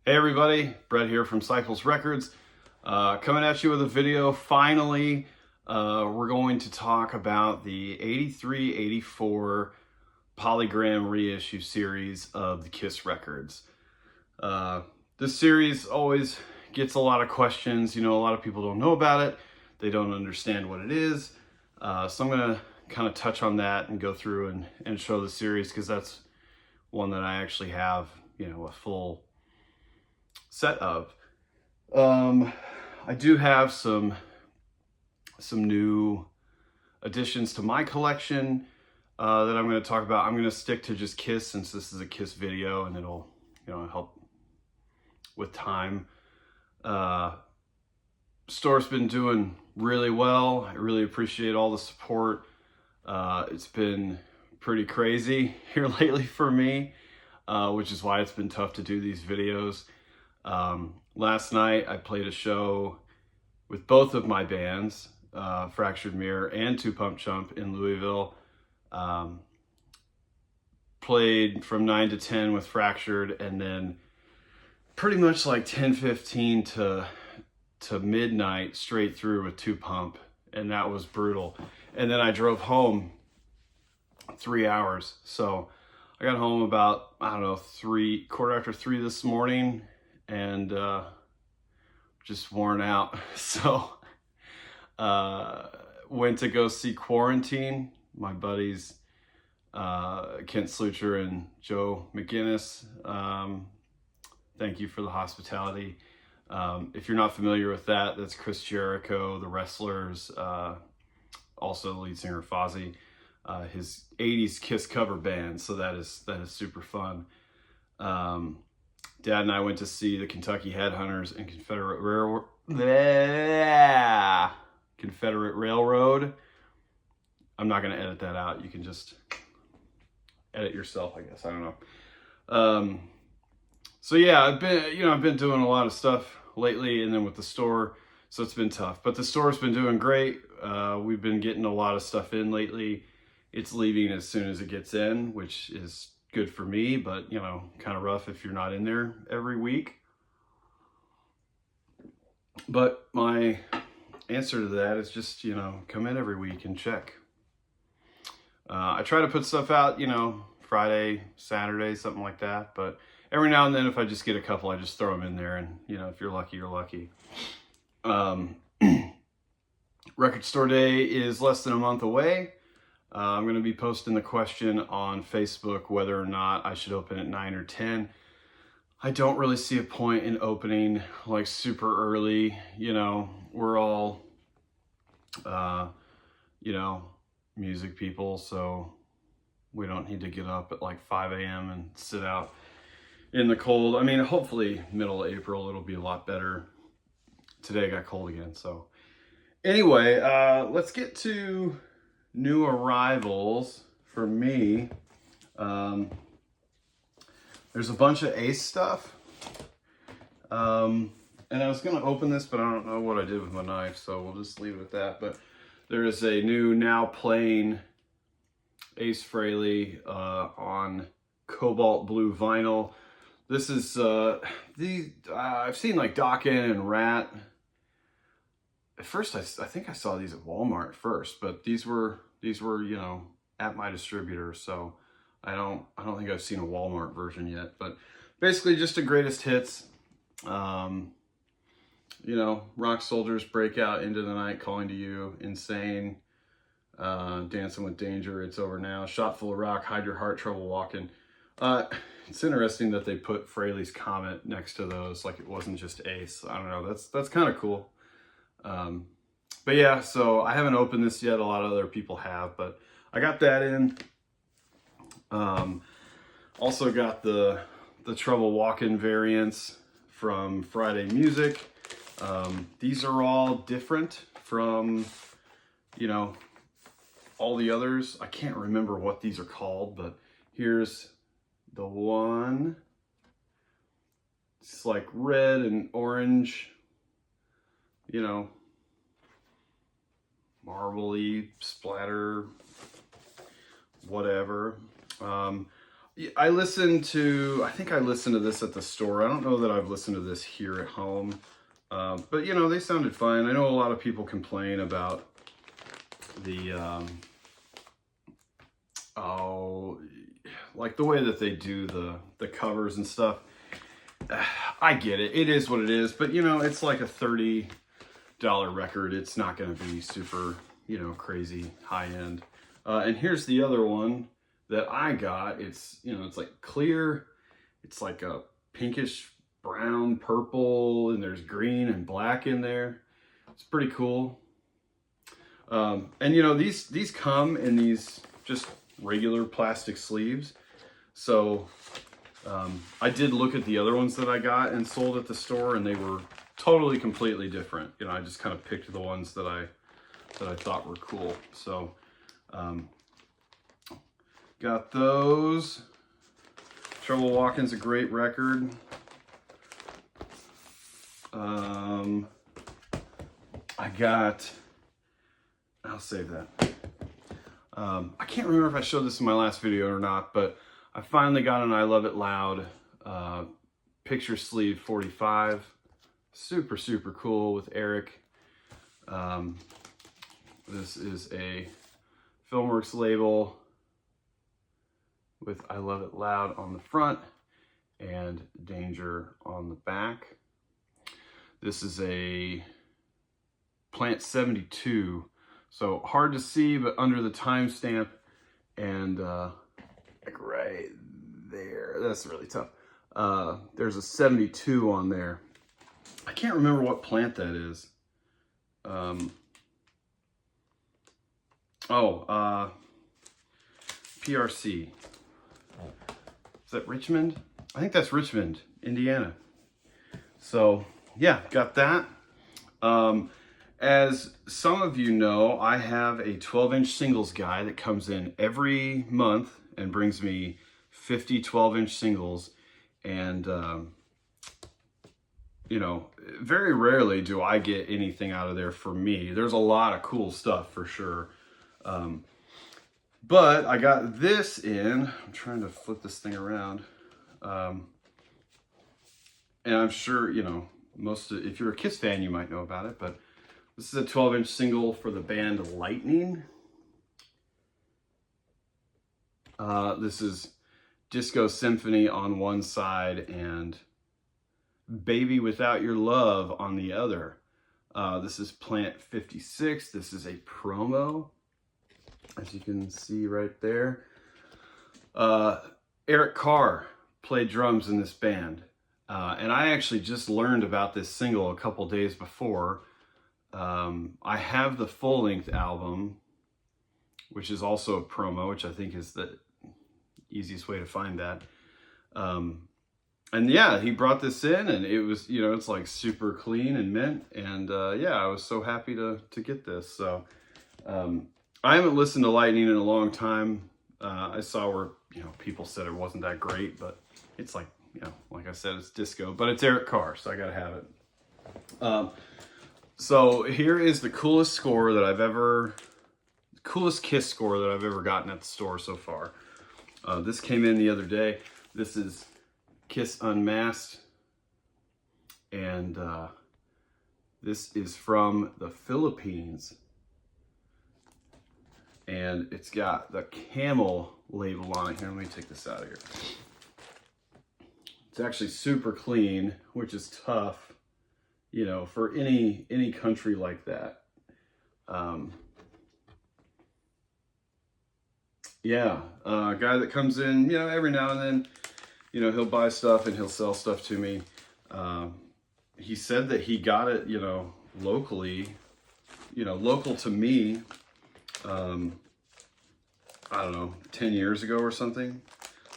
Hey everybody, Brett here from Cycles Records, coming at you with a video. Finally, we're going to talk about the 83-84 PolyGram reissue series of the Kiss records. This series always gets a lot of questions. You know, a lot of people don't know about it. They don't understand what it is. So I'm going to kind of touch on that and go through and show the series, because that's one that I actually have, you know, a full set of. I do have some new additions to my collection that I'm going to talk about. I'm going to stick to just Kiss, since this is a Kiss video, and it'll, you know, help with time. Store's been doing really well. I really appreciate all the support. It's been pretty crazy here lately for me, which is why it's been tough to do these videos. Last night I played a show with both of my bands, Fractured Mirror and Two Pump Chump, in Louisville. Played from 9 to 10 with Fractured, and then pretty much like 10:15 to midnight straight through with Two Pump, and that was brutal. And then I drove home 3 hours. So I got home about, I don't know, quarter after 3 this morning, and just worn out. So went to go see Quarantine, my buddies Kent Slucher and Joe McGinnis. Thank you for the hospitality. If you're not familiar with that, that's Chris Jericho, the Wrestlers, also the lead singer Fozzy, his 80s Kiss cover band. So that is super fun. Dad and I went to see the Kentucky Headhunters and Confederate Railroad. I'm not going to edit that out. You can just edit yourself, I guess. I don't know. So yeah, I've been doing a lot of stuff lately, and then with the store, so it's been tough. But the store's been doing great. We've been getting a lot of stuff in lately. It's leaving as soon as it gets in, which is good for me, but, you know, kind of rough if you're not in there every week. But my answer to that is just, you know, come in every week and check. I try to put stuff out, you know, Friday, Saturday, something like that. But every now and then, if I just get a couple, I just throw them in there. And, you know, if you're lucky, you're lucky. Record Store Day is less than a month away. I'm going to be posting the question on Facebook whether or not I should open at 9 or 10. I don't really see a point in opening like super early. You know, we're all, you know, music people, so we don't need to get up at like 5 a.m. and sit out in the cold. I mean, hopefully middle of April it'll be a lot better. Today got cold again. So anyway, let's get to new arrivals for me. There's a bunch of Ace stuff. And I was going to open this, but I don't know what I did with my knife, so we'll just leave it at that. But there is a new now playing Ace Frehley on cobalt blue vinyl. This is I've seen like Dokken and Rat. At first, I think I saw these at Walmart first, but these were, you know, at my distributor. So I don't think I've seen a Walmart version yet. But basically, just the greatest hits. You know, Rock Soldiers, Breakout, Into the Night, Calling to You, Insane, Dancing with Danger, It's Over Now, Shot Full of Rock, Hide Your Heart, Trouble Walking. It's interesting that they put Frehley's Comet next to those, like it wasn't just Ace. I don't know. That's kind of cool. But yeah, so I haven't opened this yet. A lot of other people have, but I got that in. Also got the Trouble Walking variants from Friday Music. These are all different from, you know, all the others. I can't remember what these are called, but here's the one. It's like red and orange, you know, marbly splatter, whatever. I think I listened to this at the store. I don't know that I've listened to this here at home. But, you know, they sounded fine. I know a lot of people complain about the, like the way that they do the covers and stuff. I get it. It is what it is. But, you know, it's like a $30 record. It's not going to be super, you know, crazy high end. And here's the other one that I got. It's, you know, it's like clear. It's like a pinkish brown, purple, and there's green and black in there. It's pretty cool. And you know, these come in these just regular plastic sleeves. So I did look at the other ones that I got and sold at the store, and they were totally completely different. You know, I just kind of picked the ones that I thought were cool. So got those. Trouble Walking's a great record. I'll save that. I can't remember if I showed this in my last video or not, but I finally got an I Love It Loud picture sleeve 45. Super, super cool with Eric. This is a Filmworks label with I Love It Loud on the front and Danger on the back. This is a Plant 72, so hard to see, but under the timestamp, and like right there, that's really tough. There's a 72 on there. I can't remember what plant that is. PRC. Is that Richmond? I think that's Richmond, Indiana. So yeah, got that. As some of you know, I have a 12-inch singles guy that comes in every month and brings me 50 12-inch singles. And, you know, very rarely do I get anything out of there for me. There's a lot of cool stuff for sure. But I got this in. I'm trying to flip this thing around. And I'm sure, you know, if you're a Kiss fan, you might know about it, but this is a 12-inch single for the band Lightning. This is Disco Symphony on one side and Baby Without Your Love on the other. This is Plant 56. This is a promo, as you can see right there. Eric Carr played drums in this band. And I actually just learned about this single a couple days before. I have the full-length album, which is also a promo, which I think is the easiest way to find that. And yeah, he brought this in, and it was, you know, it's like super clean and mint. And yeah, I was so happy to get this. So I haven't listened to Lightning in a long time. I saw where, you know, people said it wasn't that great, but it's like, you know, like I said, it's disco, but it's Eric Carr, so I gotta have it. So here is the coolest score that coolest Kiss score that I've ever gotten at the store so far. This came in the other day. This is Kiss Unmasked, and this is from the Philippines, and it's got the camel label on it. Here, let me take this out of here. It's actually super clean, which is tough, you know, for any country like that. Yeah, a guy that comes in, you know, every now and then, you know, he'll buy stuff and he'll sell stuff to me. He said that he got it, you know, locally, you know, local to me, I don't know, 10 years ago or something.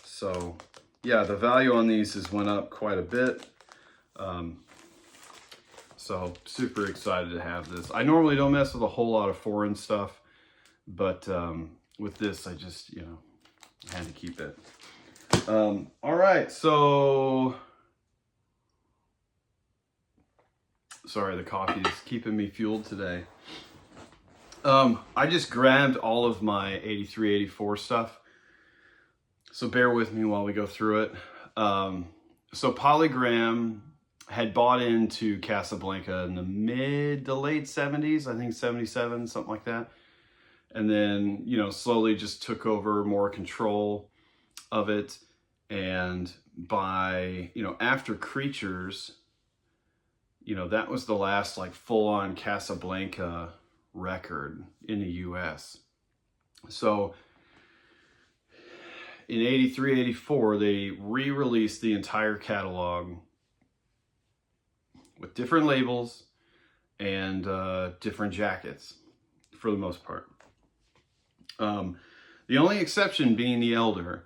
So yeah, the value on these has went up quite a bit. So super excited to have this. I normally don't mess with a whole lot of foreign stuff, but with this, I just, you know, had to keep it. All right, so sorry, the coffee is keeping me fueled today. I just grabbed all of my 83, 84 stuff. So bear with me while we go through it. So PolyGram had bought into Casablanca in the mid to late 70s, I think 77, something like that. And then, you know, slowly just took over more control of it. And by, you know, after Creatures, you know, that was the last like full-on Casablanca record in the US. So in 83, 84, they re-released the entire catalog with different labels and different jackets for the most part. The only exception being the Elder.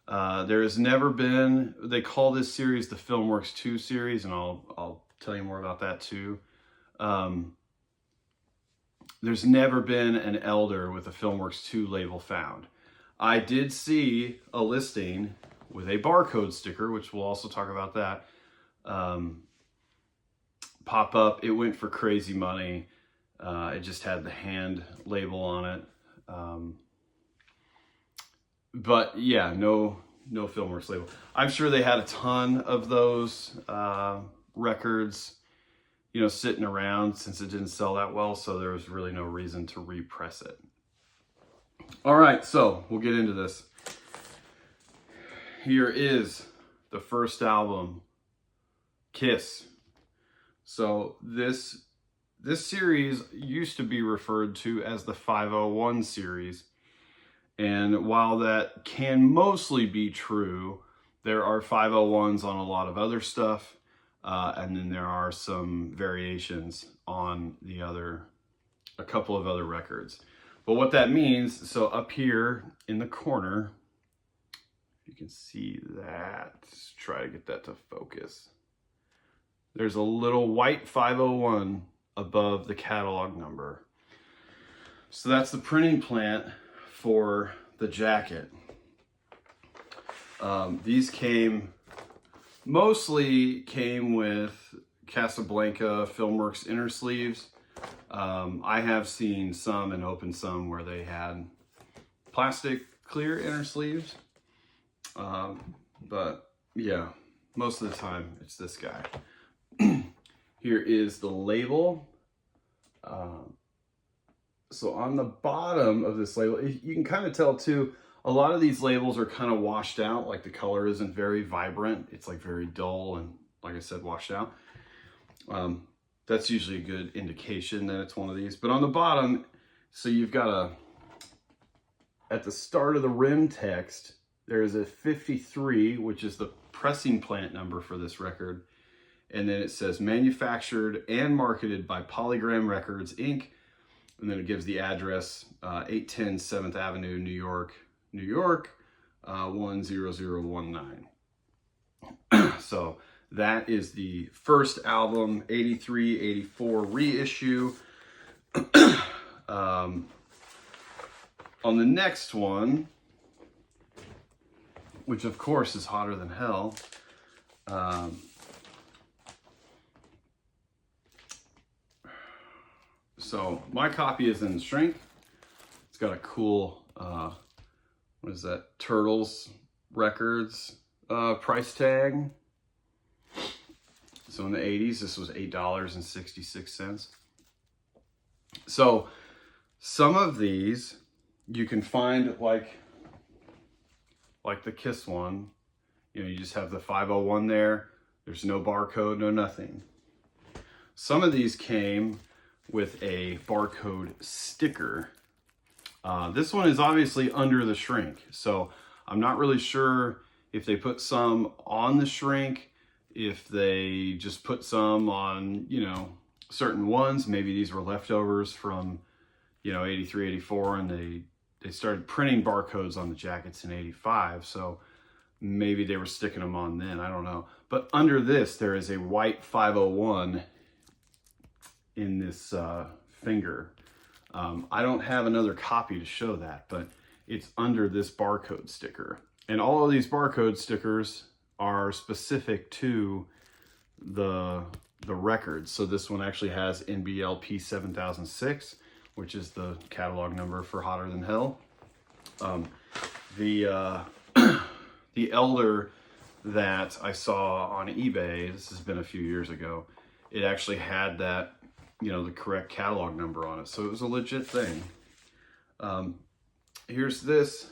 There has never been, they call this series the Filmworks 2 series, and I'll tell you more about that too. There's never been an Elder with a Filmworks 2 label found. I did see a listing with a barcode sticker, which we'll also talk about that, pop up. It went for crazy money. It just had the hand label on it. But yeah, no Filmworks label. I'm sure they had a ton of those records, you know, sitting around since it didn't sell that well, so there was really no reason to repress it. All right, so we'll get into this. Here is the first album, Kiss. So this series used to be referred to as the 501 series. And while that can mostly be true, there are 501s on a lot of other stuff. And then there are some variations on a couple of other records. But what that means, so up here in the corner, you can see that, let's try to get that to focus. There's a little white 501 above the catalog number. So that's the printing plant for the jacket. These mostly came with Casablanca Filmworks inner sleeves. I have seen some and opened some where they had plastic clear inner sleeves. But yeah, most of the time it's this guy. Here is the label. So on the bottom of this label, you can kind of tell too, a lot of these labels are kind of washed out, like the color isn't very vibrant. It's like very dull and, like I said, washed out. That's usually a good indication that it's one of these. But on the bottom, so you've got at the start of the rim text, there's a 53, which is the pressing plant number for this record. And then it says manufactured and marketed by PolyGram Records, Inc. And then it gives the address, 810 7th Avenue, New York, New York, 10019. So that is the first album, 83, 84 reissue. On the next one, which of course is Hotter Than Hell, so my copy is in shrink. It's got a cool, what is that, Turtles Records price tag. So in the 80s, this was $8.66. So some of these you can find like the Kiss one. You know, you just have the 501 there. There's no barcode, no nothing. Some of these came with a barcode sticker. This one is obviously under the shrink, so I'm not really sure if they put some on the shrink, if they just put some on, you know, certain ones. Maybe these were leftovers from, you know, 83, 84, and they started printing barcodes on the jackets in 85, so maybe they were sticking them on then, I don't know. But under this, there is a white 501 in this finger. I don't have another copy to show that, but it's under this barcode sticker. And all of these barcode stickers are specific to the records. So this one actually has NBLP 7006, which is the catalog number for Hotter Than Hell. The Elder that I saw on eBay, this has been a few years ago, it actually had that, you know, the correct catalog number on it. So it was a legit thing. Here's this,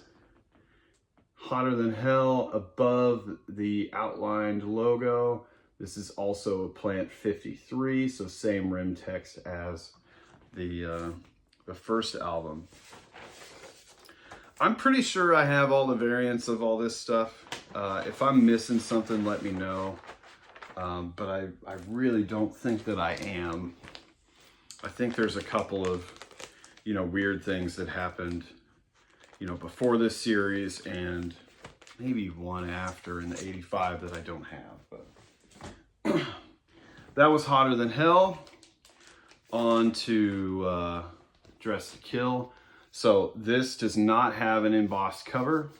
Hotter Than Hell, above the outlined logo. This is also a Plant 53, so same rim text as the first album. I'm pretty sure I have all the variants of all this stuff. If I'm missing something, let me know. But I really don't think that I am. I think there's a couple of, you know, weird things that happened, you know, before this series and maybe one after in the 85 that I don't have. But that was Hotter Than Hell. On to Dress to Kill. So this does not have an embossed cover.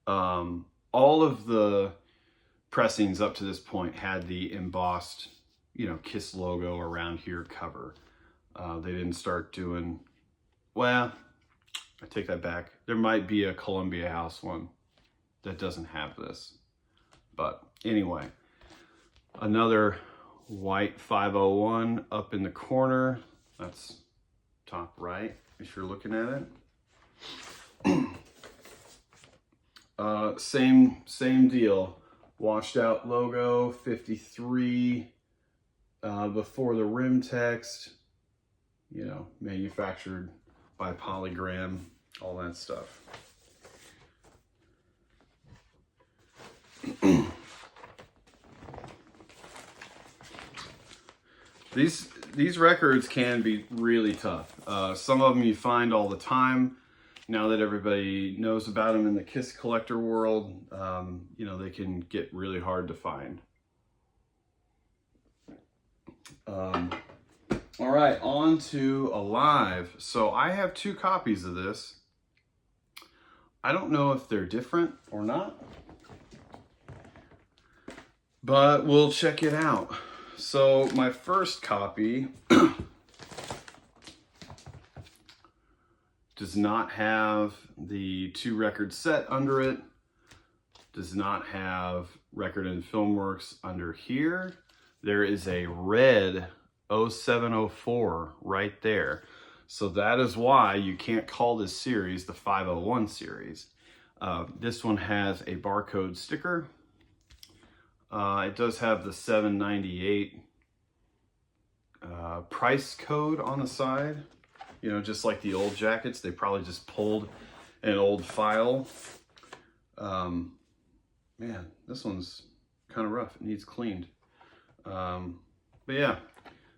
All of the pressings up to this point had the embossed, you know, Kiss logo around here cover. They didn't start doing, well, I take that back. There might be a Columbia House one that doesn't have this. But anyway, another white 501 up in the corner. That's top right if you're looking at it. Same deal. Washed out logo, 53 before the rim text, you know, manufactured by PolyGram, all that stuff. These records can be really tough. Some of them you find all the time. Now that everybody knows about them in the Kiss collector world, you know, they can get really hard to find. All right, on to Alive. So I have 2 copies of this. I don't know if they're different or not, but we'll check it out. So my first copy does not have the 2 record set under it, does not have record and Filmworks under here. There is a red 0704 right there. So that is why you can't call this series the 501 series. This one has a barcode sticker. It does have the 798 price code on the side. You know, just like the old jackets, they probably just pulled an old file. Man, this one's kind of rough. It needs cleaned. But yeah,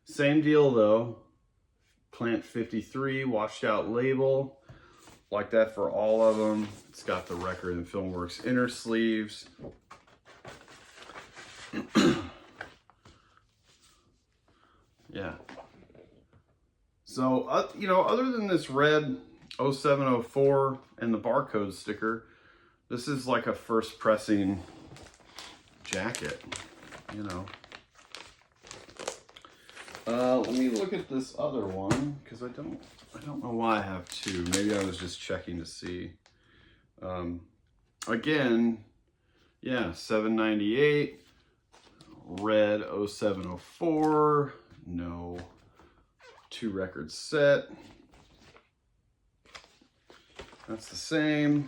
same deal though. Plant 53, washed out label. Like that for all of them. It's got the record and Filmworks inner sleeves. Yeah. So, you know, other than this red 0704 and the barcode sticker, this is like a first pressing jacket, you know. Let me look at this other one, because I don't know why I have 2. Maybe I was just checking to see. Again, yeah, 798, red 0704, no 2 record set. That's the same.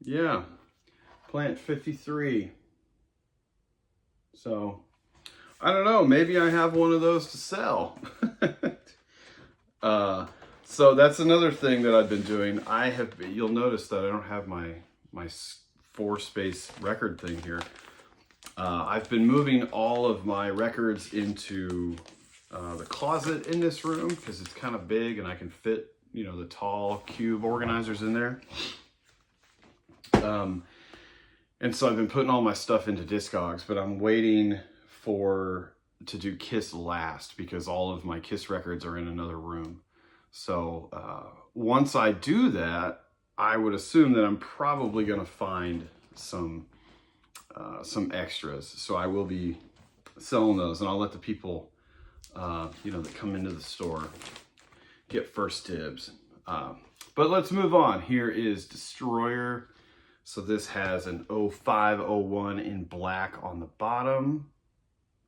Yeah, Plant 53. So, I don't know, maybe I have one of those to sell. So that's another thing that I've been doing. You'll notice that I don't have my 4-space record thing here. I've been moving all of my records into the closet in this room because it's kind of big and I can fit, you know, the tall cube organizers in there. And so I've been putting all my stuff into Discogs, but I'm waiting to do Kiss last because all of my Kiss records are in another room. So once I do that, I would assume that I'm probably going to find some extras. So I will be selling those, and I'll let the people, you know, that come into the store get first dibs. But let's move on. Here is Destroyer. So this has an 0501 in black on the bottom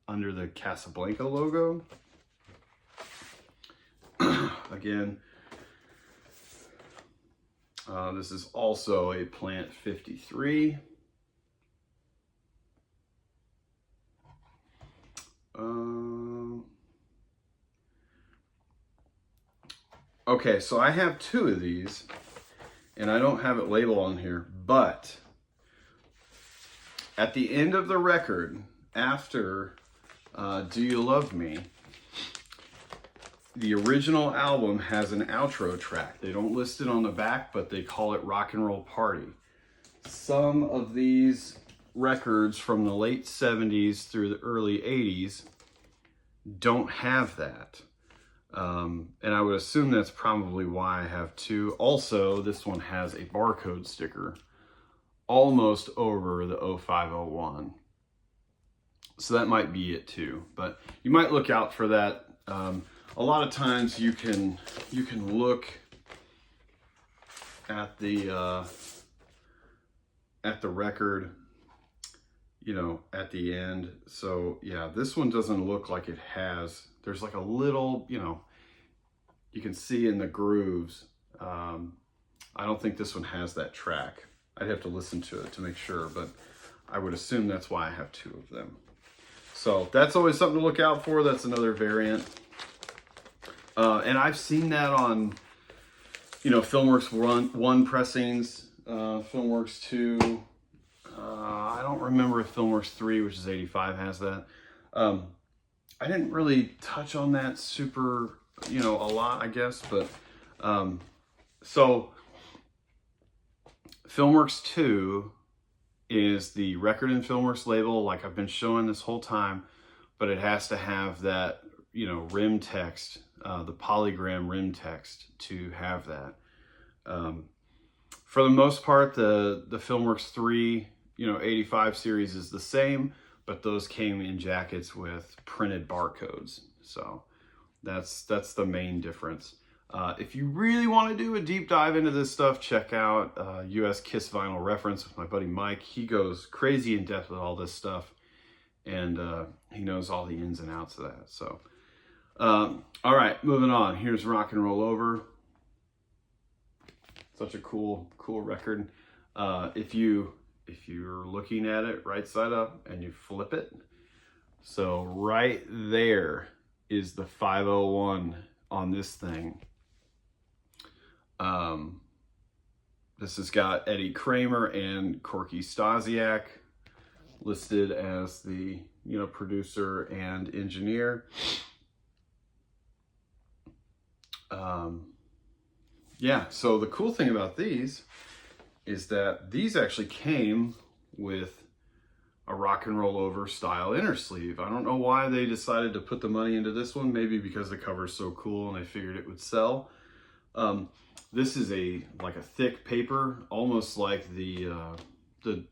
under the Casablanca logo. Again, this is also a Plant 53. Okay, so I have two of these, and I don't have it labeled on here, but at the end of the record, after Do You Love Me, the original album has an outro track. They don't list it on the back, but they call it Rock and Roll Party. Some of these records from the late 70s through the early 80s don't have that. And I would assume that's probably why I have two. Also, this one has a barcode sticker almost over the 0501. So that might be it too, but you might look out for that. A lot of times you can look at the record, you know, at the end. So yeah, this one doesn't look like it has, there's like a little, you know, you can see in the grooves. I don't think this one has that track. I'd have to listen to it to make sure, but I would assume that's why I have two of them. So that's always something to look out for. That's another variant. And I've seen that on, you know, Filmworks 1 pressings, Filmworks 2. I don't remember if Filmworks 3, which is 85, has that. I didn't really touch on that super, you know, a lot, I guess. But so Filmworks 2 is the record in Filmworks label, like I've been showing this whole time, but it has to have that, you know, rim text, the PolyGram rim text to have that. For the most part, the Filmworks 3, you know, 85 series is the same, but those came in jackets with printed barcodes. So that's the main difference. If you really want to do a deep dive into this stuff, check out US Kiss Vinyl Reference with my buddy Mike. He goes crazy in depth with all this stuff, and he knows all the ins and outs of that. So, all right, moving on. Here's Rock and Roll Over. Such a cool record. If you're looking at it right side up and you flip it, so right there is the 501 on this thing. This has got Eddie Kramer and Corky Stasiak listed as the, you know, producer and engineer. Yeah, so the cool thing about these is that these actually came with a Rock and Roll Over style inner sleeve. I don't know why they decided to put the money into this one. Maybe because the cover's so cool and they figured it would sell. This is like a thick paper, almost like the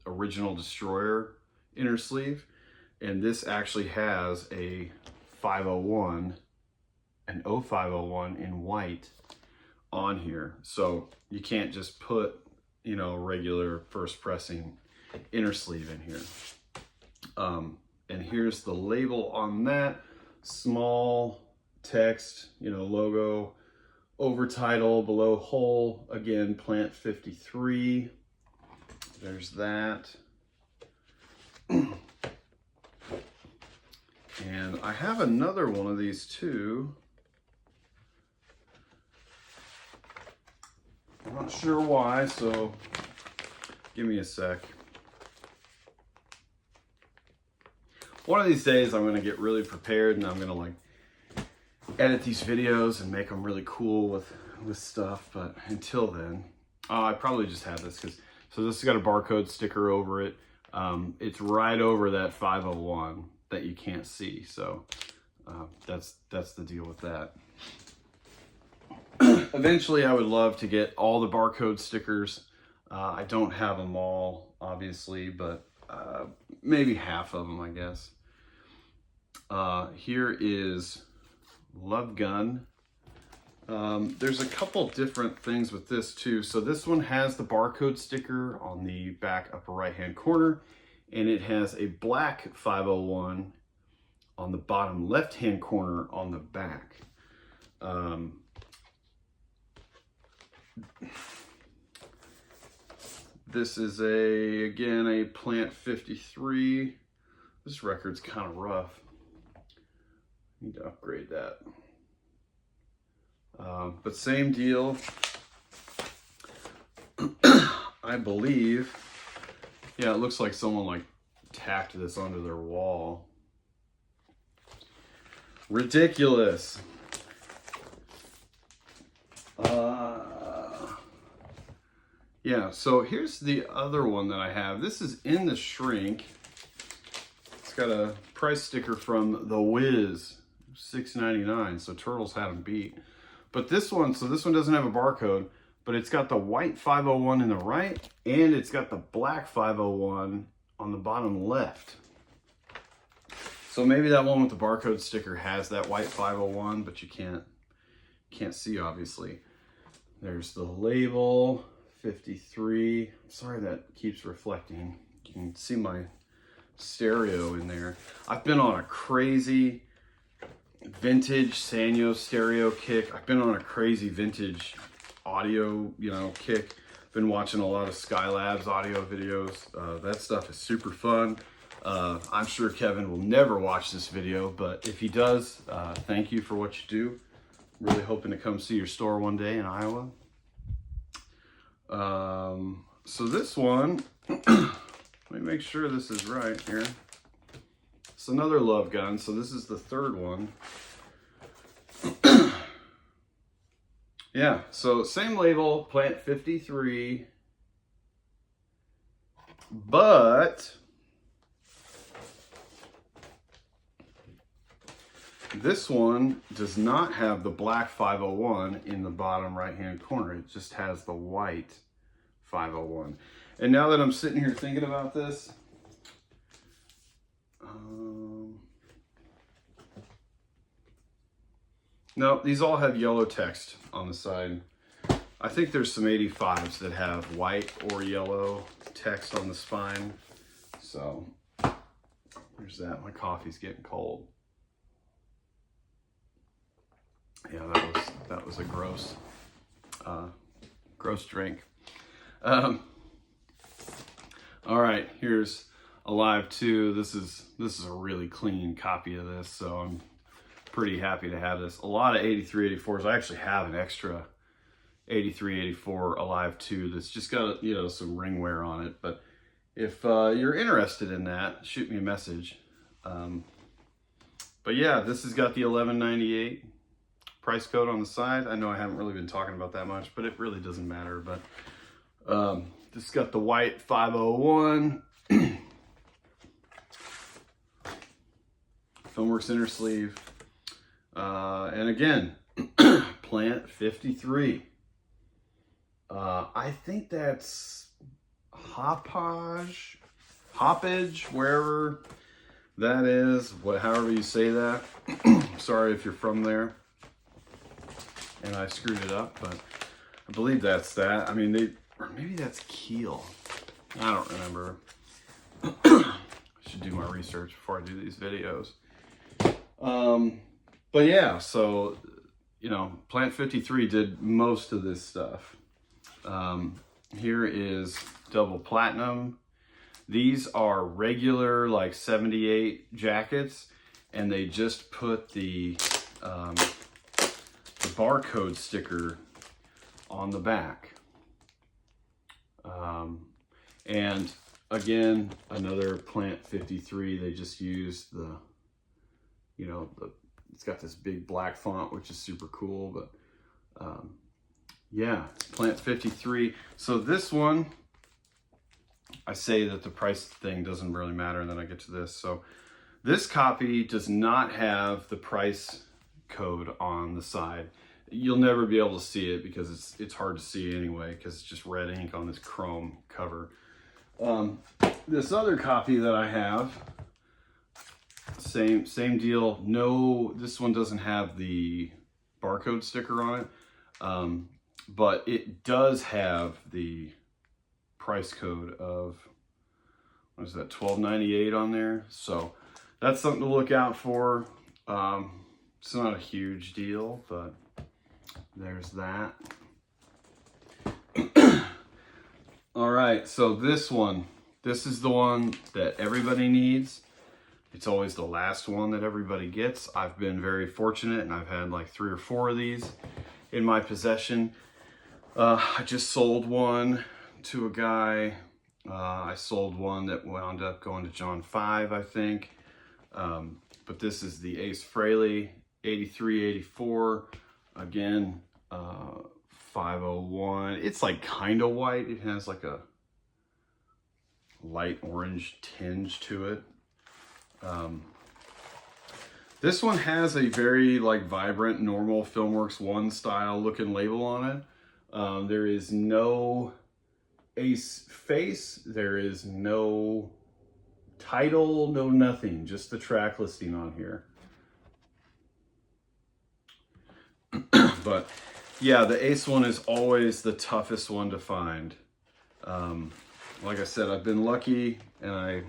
original Destroyer inner sleeve. And this actually has a 501, an 0501 in white on here. So you can't just put, you know, regular first pressing inner sleeve in here. And here's the label on that. Small text, you know, logo, over title, below whole, again, Plant 53. There's that. And I have another one of these too. I'm not sure why, so give me a sec. One of these days I'm gonna get really prepared and I'm gonna like edit these videos and make them really cool with stuff, but until then, I probably just have this because, so this has got a barcode sticker over it. It's right over that 501 that you can't see, so that's the deal with that. Eventually I would love to get all the barcode stickers. I don't have them all, obviously, but maybe half of them, I guess. Here is Love Gun There's a couple different things with this too. So this one has the barcode sticker on the back upper right hand corner, and it has a black 501 on the bottom left hand corner on the back. This is again a Plant 53. This record's kind of rough. Need to upgrade that. But same deal. I believe. Yeah, it looks like someone like tacked this onto their wall. Ridiculous. Yeah, so here's the other one that I have. This is in the shrink. It's got a price sticker from The Wiz, $6.99. So Turtles had them beat. But this one, so this one doesn't have a barcode, but it's got the white 501 in the right, and it's got the black 501 on the bottom left. So maybe that one with the barcode sticker has that white 501, but you can't see, obviously. There's the label, 53. Sorry that keeps reflecting. You can see my stereo in there. I've been on a crazy vintage Sanyo stereo kick. I've been on a crazy vintage audio, kick. Been watching a lot of Skylab's audio videos. That stuff is super fun. I'm sure Kevin will never watch this video, but if he does, thank you for what you do. Really hoping to come see your store one day in Iowa. So this one, let me make sure this is right here. It's another Love Gun, so this is the third one. Yeah, so same label, Plant 53, but this one does not have the black 501 in the bottom right-hand corner. It just has the white 501. And now that I'm sitting here thinking about this, no, these all have yellow text on the side. I think there's some 85s that have white or yellow text on the spine. So there's that. My coffee's getting cold. Yeah, that was a gross drink. All right, here's Alive 2. This is a really clean copy of this, so I'm pretty happy to have this. A lot of 83, 84s. I actually have an extra 83, 84 Alive 2 that's just got some ring wear on it. But if you're interested in that, shoot me a message. But yeah, this has got the 1198 price code on the side. I know I haven't really been talking about that much, but it really doesn't matter. But this has got the white 501. Filmworks inner sleeve. And again, Plant 53. I think that's hoppage, wherever that is, however you say that. Sorry if you're from there and I screwed it up, but I believe that's that. I mean, or maybe that's Kiel. I don't remember. I should do my research before I do these videos. But yeah, so, Plant 53 did most of this stuff. Here is double platinum. These are regular, like 78 jackets, and they just put the barcode sticker on the back. And again, another Plant 53, they just used it's got this big black font, which is super cool, but yeah, Plant 53. So this one, I say that the price thing doesn't really matter, and then I get to this. So this copy does not have the price code on the side. You'll never be able to see it because it's hard to see anyway, because it's just red ink on this chrome cover. This other copy that I have, same deal. No, this one doesn't have the barcode sticker on it. But it does have the price code of, what is that, $12.98 on there. So that's something to look out for. It's not a huge deal, but there's that. All right, so this is the one that everybody needs. It's always the last one that everybody gets. I've been very fortunate, and I've had like 3 or 4 of these in my possession. I just sold one to a guy. I sold one that wound up going to John 5, I think. But this is the Ace Frehley 8384. Again, 501. It's like kind of white. It has like a light orange tinge to it. This one has a very like vibrant, normal Filmworks 1 style looking label on it. There is no Ace face, there is no title, no nothing, just the track listing on here. But yeah, the Ace one is always the toughest one to find. Like I said, I've been lucky, and I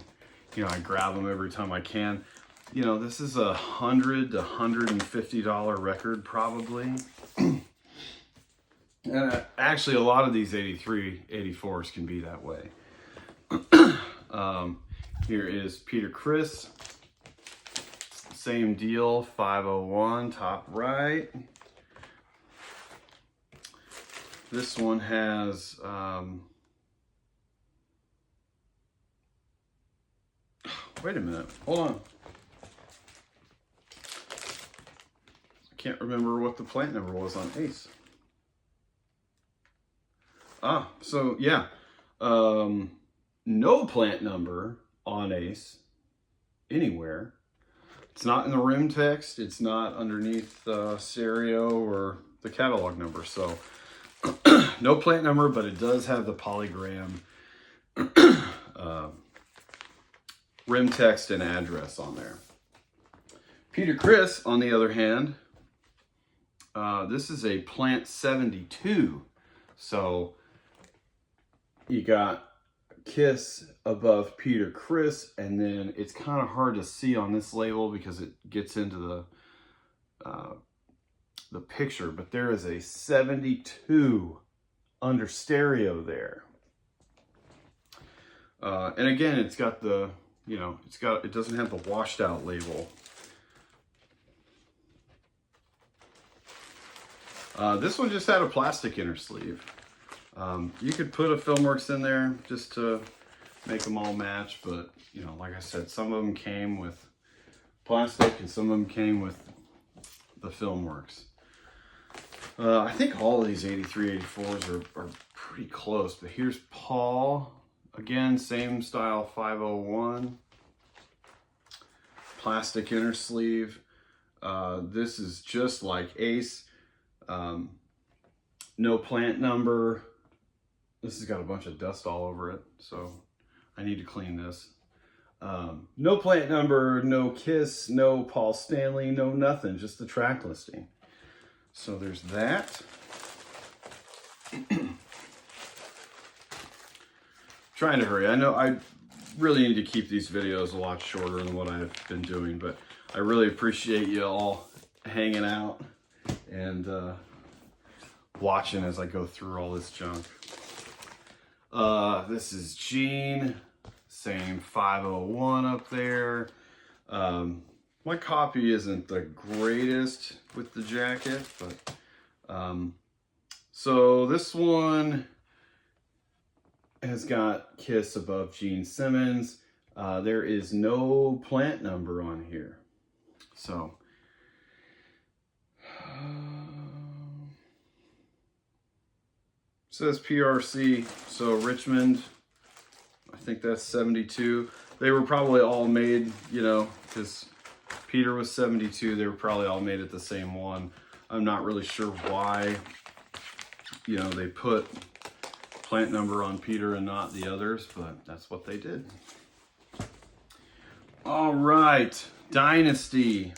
grab them every time I can. You know, this is a $100 to $150 record probably. And actually, a lot of these 83, 84s can be that way. Here is Peter Criss. Same deal, 501, top right. This one has, wait a minute, hold on. I can't remember what the plant number was on Ace. So yeah, no plant number on Ace anywhere. It's not in the rim text. It's not underneath stereo or the catalog number. So no plant number, but it does have the PolyGram rim text and address on there. Peter Criss, on the other hand, this is a plant 72. So you got Kiss above Peter Criss, and then it's kind of hard to see on this label because it gets into the picture, but there is a 72 under stereo there. And again, it's got the, it doesn't have the washed out label. This one just had a plastic inner sleeve. You could put a Filmworks in there just to make them all match, but like I said, some of them came with plastic and some of them came with the Filmworks. I think all of these 83, 84s are pretty close, but here's Paul. Again, same style, 501. Plastic inner sleeve. This is just like Ace. No plant number. This has got a bunch of dust all over it, so I need to clean this. No plant number, no Kiss, no Paul Stanley, no nothing, just the track listing. So there's that. Trying to hurry. I know I really need to keep these videos a lot shorter than what I've been doing, but I really appreciate you all hanging out and watching as I go through all this junk. This is Gene, same 501 up there. My copy isn't the greatest with the jacket, but so this one has got Kiss above Gene Simmons. There is no plant number on here. So says PRC, so Richmond, I think that's 72. They were probably all made, because Peter was 72, they were probably all made at the same one. I'm not really sure why, they put plant number on Peter and not the others, but that's what they did. All right, Dynasty.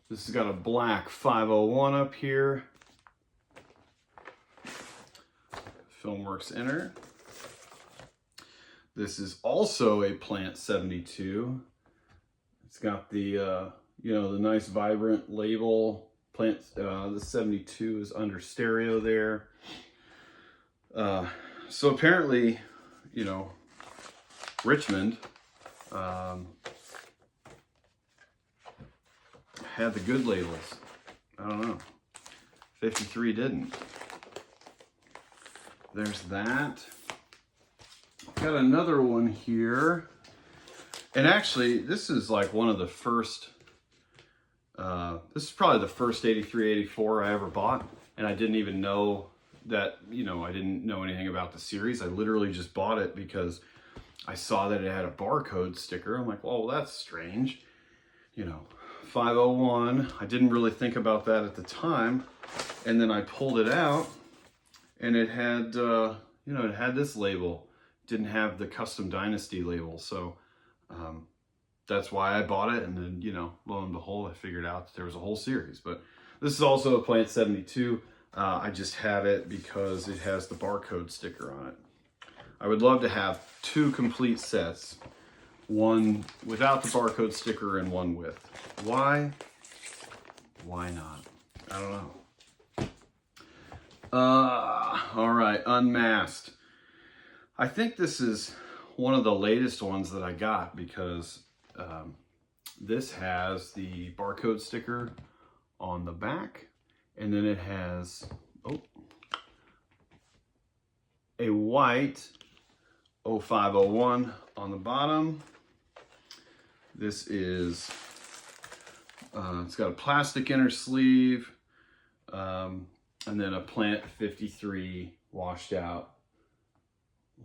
This has got a black 501 up here. Filmworks inner. This is also a Plant 72. It's got the, you know, the nice vibrant label. Plant, the 72 is under stereo there. So apparently, you know, Richmond had the good labels. I don't know. 53 didn't. There's that. Got another one here. And actually, this is like one of the first, this is probably the first 83, 84 I ever bought. And I didn't even know that, you know, I didn't know anything about the series. I literally just bought it because I saw that it had a barcode sticker. I'm like, well, that's strange. You know, 501. I didn't really think about that at the time. And then I pulled it out and it had, you know, it had this label. It didn't have the Custom Dynasty label. So that's why I bought it. And then, you know, lo and behold, I figured out that there was a whole series. But this is also a Plant 72. I just have it because it has the barcode sticker on it. I would love to have two complete sets, one without the barcode sticker and one with. Why? Why not? I don't know. All right, Unmasked. I think this is one of the latest ones that I got because this has the barcode sticker on the back, and then it has a white 0501 on the bottom. This is, it's got a plastic inner sleeve, and then a Plant 53 washed out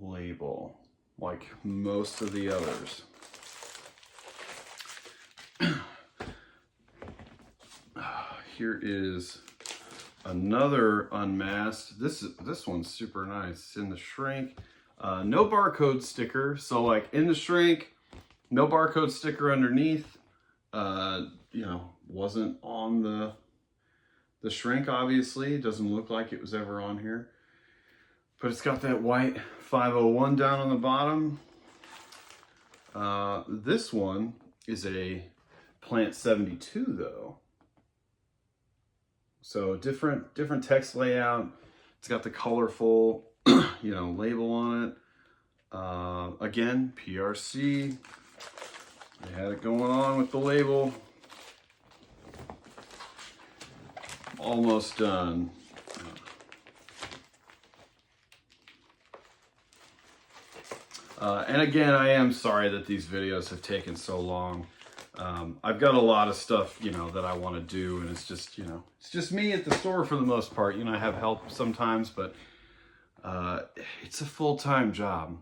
label, like most of the others. Here is another Unmasked. This one's super nice. It's in the shrink. No barcode sticker. So like in the shrink, no barcode sticker underneath. You know, wasn't on the shrink, obviously. It doesn't look like it was ever on here. But it's got that white 501 down on the bottom. This one is a Plant 72 though. So different text layout. It's got the colorful, you know, label on it. Again, PRC. They had it going on with the label. Almost done. And again, I am sorry that these videos have taken so long. I've got a lot of stuff, you know, that I want to do, and it's just, you know, it's just me at the store for the most part. You know, I have help sometimes, but it's a full-time job.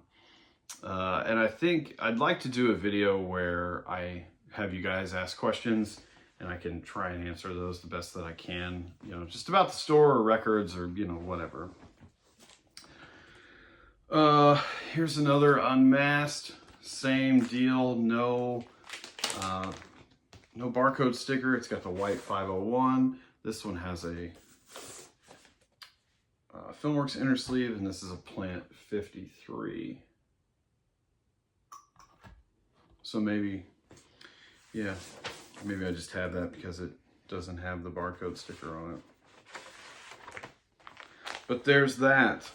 And I think I'd like to do a video where I have you guys ask questions and I can try and answer those the best that I can, you know, just about the store or records or, you know, whatever. Here's another Unmasked, same deal, no barcode sticker. It's got the white 501. This one has a Filmworks inner sleeve, and this is a Plant 53. So maybe, yeah, maybe I just have that because it doesn't have the barcode sticker on it. But there's that.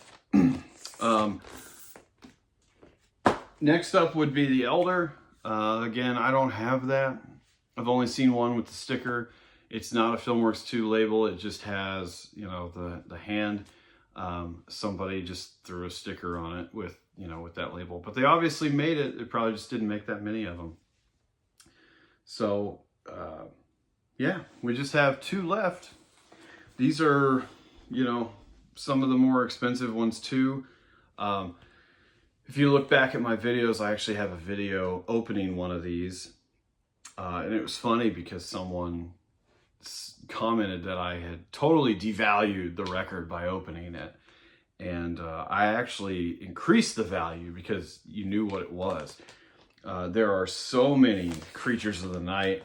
Next up would be the Elder. Again, I don't have that. I've only seen one with the sticker. It's not a Filmworks 2 label. It just has, you know, the hand. Somebody just threw a sticker on it with, you know, with that label. But they obviously made it. It probably just didn't make that many of them. So, yeah, we just have 2 left. These are, you know, some of the more expensive ones too. If you look back at my videos, I actually have a video opening one of these. And it was funny because someone commented that I had totally devalued the record by opening it. And I actually increased the value because you knew what it was. There are so many Creatures of the Night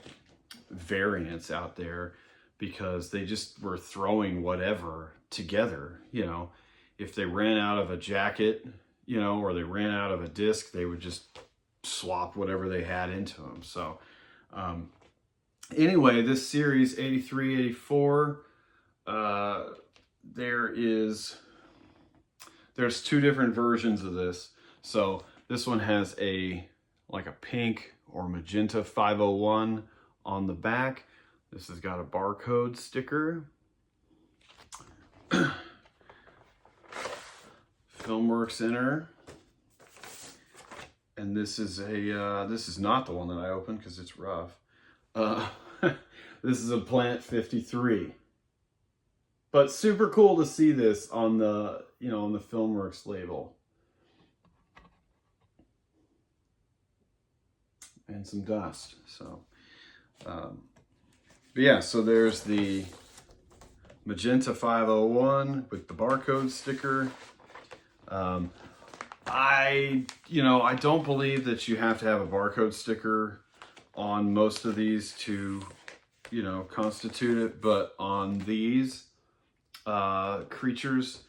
variants out there because they just were throwing whatever together. You know, if they ran out of a jacket, you know, or they ran out of a disc, they would just swap whatever they had into them. So anyway, this series 83, 84, there's two different versions of this. So this one has like a pink or magenta 501 on the back. This has got a barcode sticker. Filmworks inner. And this is this is not the one that I opened because it's rough. This is a Plant 53. But super cool to see this on the, you know, on the Filmworks label. And some dust. So, but yeah, so there's the magenta 501 with the barcode sticker. I don't believe that you have to have a barcode sticker on most of these to, you know, constitute it, but on these creatures,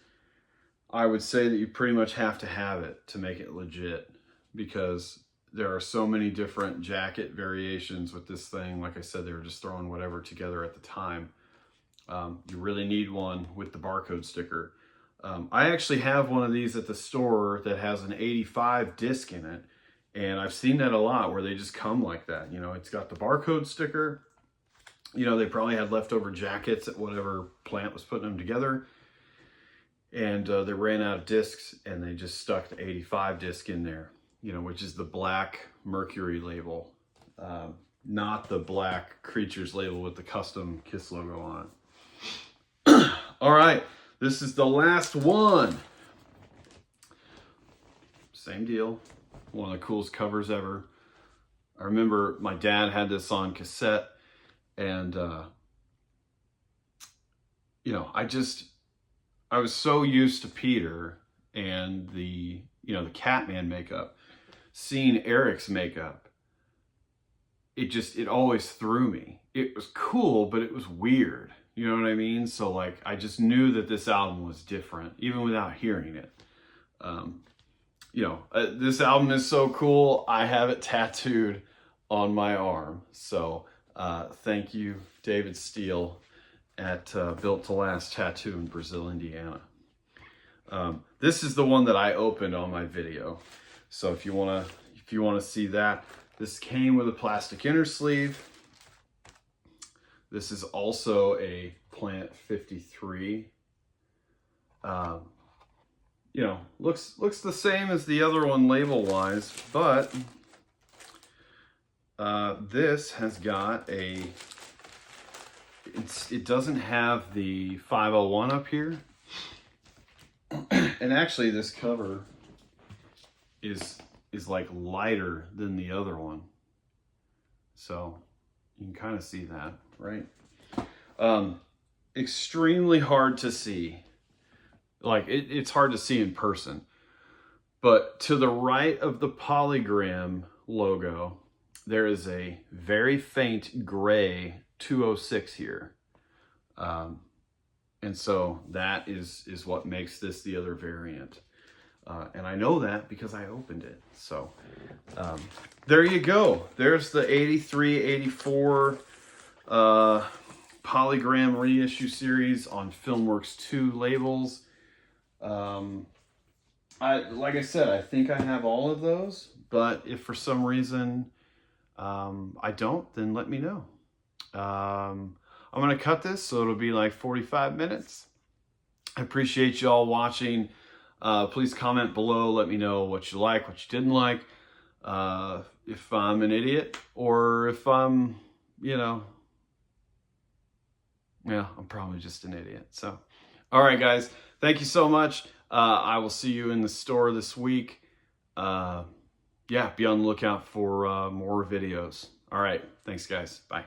I would say that you pretty much have to have it to make it legit, because there are so many different jacket variations with this thing. Like I said, they were just throwing whatever together at the time. You really need one with the barcode sticker. I actually have one of these at the store that has an 85 disc in it, and I've seen that a lot where they just come like that. You know, it's got the barcode sticker. You know, they probably had leftover jackets at whatever plant was putting them together, and they ran out of discs, and they just stuck the 85 disc in there, you know, which is the black Mercury label, not the black Creatures label with the custom KISS logo on it. All right, this is the last one. Same deal. One of the coolest covers ever. I remember my dad had this on cassette, and you know, I was so used to Peter and the, you know, the Catman makeup. Seeing Eric's makeup, it always threw me. It was cool, but it was weird. You know what I mean? So like, I just knew that this album was different, even without hearing it. You know, this album is so cool. I have it tattooed on my arm. So thank you, David Steele at Built to Last Tattoo in Brazil, Indiana. This is the one that I opened on my video. So if you wanna see that, this came with a plastic inner sleeve. This is also a Plant 53. You know, looks the same as the other one label-wise, but this has got it doesn't have the 501 up here. And actually this cover is like lighter than the other one. So you can kind of see that, right? Extremely hard to see. Like it's hard to see in person. But to the right of the PolyGram logo, there is a very faint gray 206 here. And so that is what makes this the other variant. And I know that because I opened it. So there you go. There's the 83, 84 PolyGram reissue series on Filmworks 2 labels. Like I said, I think I have all of those, but if for some reason I don't, then let me know. I'm going to cut this so it'll be like 45 minutes. I appreciate you all watching. Please comment below. Let me know what you like, what you didn't like. If I'm an idiot or if I'm, you know, yeah, I'm probably just an idiot. So, all right, guys, thank you so much. I will see you in the store this week. Yeah, be on the lookout for more videos. All right, thanks, guys. Bye.